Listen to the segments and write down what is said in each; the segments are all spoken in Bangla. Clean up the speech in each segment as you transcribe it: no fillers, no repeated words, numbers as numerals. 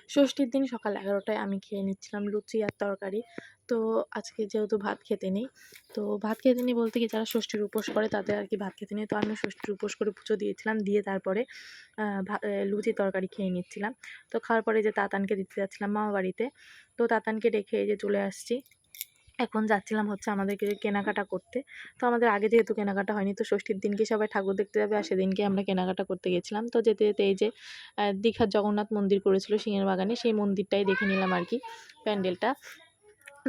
ষষ্ঠীর দিন সকাল 11টায় আমি খেয়ে নিচ্ছিলাম লুচি আর তরকারি। তো আজকে যেহেতু ভাত খেতে নেই, তো ভাত খেতে নেই বলতে কি যারা ষষ্ঠীর উপোস করে তাদের আর কি ভাত খেতে নেই। তো আমি ষষ্ঠীর উপোস করে পুজো দিয়েছিলাম, দিয়ে তারপরে লুচি তরকারি খেয়ে নিচ্ছিলাম। তো খাওয়ার পরে যে তাতানকে দিতে যাচ্ছিলাম মামাবাড়িতে। তো তাতানকে রেখে এই যে চলে আসছি। এখন যাচ্ছিলাম হচ্ছে আমাদেরকে কেনাকাটা করতে। তো আমাদের আগে যেহেতু কেনাকাটা হয়নি, তো ষষ্ঠীর দিনকে সবাই ঠাকুর দেখতে যাবে আর সেদিনকে আমরা কেনাকাটা করতে গেছিলাম। তো যেতে, যেতে এই যে দীঘার জগন্নাথ মন্দির করেছিল সিংহের বাগানে, সেই মন্দিরটাই দেখে নিলাম আর কি, প্যান্ডেলটা।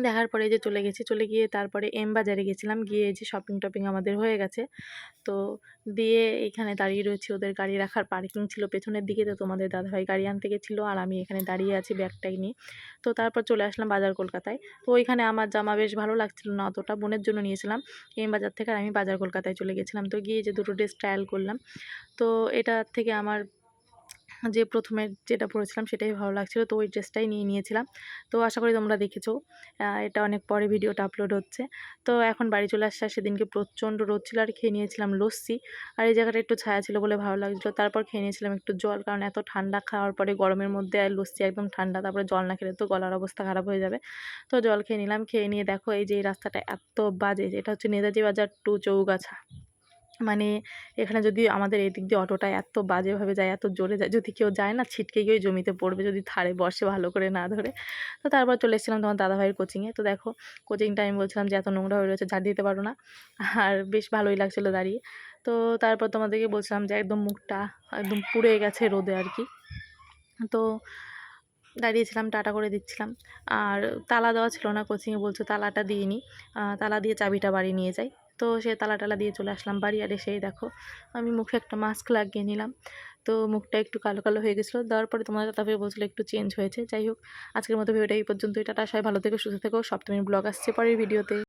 দেখার পরে যে চলে গেছি, চলে গিয়ে তারপরে এম বাজারে গেছিলাম, গিয়ে এই যে শপিং-টপিং আমাদের হয়ে গেছে। তো দিয়ে এখানে দাঁড়িয়ে রয়েছি, ওদের গাড়ি রাখার পার্কিং ছিল পেছনের দিকে। তো তোমাদের দাদাভাই গাড়ি আনতে গেছিলো আর আমি এখানে দাঁড়িয়ে আছি ব্যাগ-ট্যাগ নিয়ে। তো তারপর চলে আসলাম বাজার কলকাতায়। তো ওইখানে আমার জামা বেশ ভালো লাগছিল না অতটা, বোনের জন্য নিয়েছিলাম এম বাজার থেকে, আর আমি বাজার কলকাতায় চলে গেছিলাম। তো গিয়ে যে দুটো ড্রেস ট্রায়াল করলাম। তো এটা থেকে আমার যে প্রথমে যেটা পরেছিলাম সেটাই ভালো লাগছিলো, তো ওই ড্রেসটাই নিয়ে নিয়েছিলাম। তো আশা করি তোমরা দেখেছো। এটা অনেক পরে ভিডিওটা আপলোড হচ্ছে। তো এখন বাড়ি চলে আসছে, আর সেদিনকে প্রচণ্ড রোদ ছিল আর খেয়ে নিয়েছিলাম লস্যি। আর এই জায়গাটা একটু ছায়া ছিল বলে ভালো লাগছিলো। তারপর খেয়ে নিয়েছিলাম একটু জল, কারণ এত ঠান্ডা, খাওয়ার পরে গরমের মধ্যে আর লস্যি একদম ঠান্ডা, তারপরে জল না খেলে তো গলার অবস্থা খারাপ হয়ে যাবে। তো জল খেয়ে নিলাম, খেয়ে নিয়ে দেখো এই যে এই রাস্তাটা এত বাজে, এটা হচ্ছে নেতাজি বাজার টু চৌগাছা। মানে এখানে যদি আমাদের এদিক দিয়ে অটোটা এত বাজেভাবে যায়, এত জোরে যায়, যদি কেউ যায় না ছিটকে গিয়ে জমিতে পড়বে যদি ধারে বসে ভালো করে না ধরে। তো তারপর চলে এসেছিলাম তোমার দাদাভাইয়ের কোচিংয়ে। তো দেখো কোচিংটা আমি বলছিলাম যে এত নোংরা হয়ে রয়েছে, ঝাড় দিতে পারো না? আর বেশ ভালোই লাগছিলো দাঁড়িয়ে। তো তারপর তোমাদেরকে বলছিলাম যে একদম মুখটা একদম পুড়ে গেছে রোদে আর কি। তো দাঁড়িয়েছিলাম, টাটা করে দিচ্ছিলাম। আর তালা দেওয়া ছিল না কোচিংয়ে, বলছে তালাটা দিয়ে নিই, তালা দিয়ে চাবিটা বাড়ি নিয়ে যাই। তো সে তালা দিয়ে চলে আসলাম বাড়ি। আর এসেই দেখো আমি মুখে একটা মাস্ক লাগিয়ে নিলাম। তো মুখটা একটু কালো কালো হয়ে গেছিলো, দেওয়ার পরে তোমাদের দাদাভাই বলছিলো একটু চেঞ্জ হয়েছে। যাই হোক, আজকের মতো ভিডিওটা এই পর্যন্তই। টাটা, সবাই ভালো থেকো, সুস্থ থেকো। সপ্তমীর ব্লগ আসছে পরের ভিডিওতে।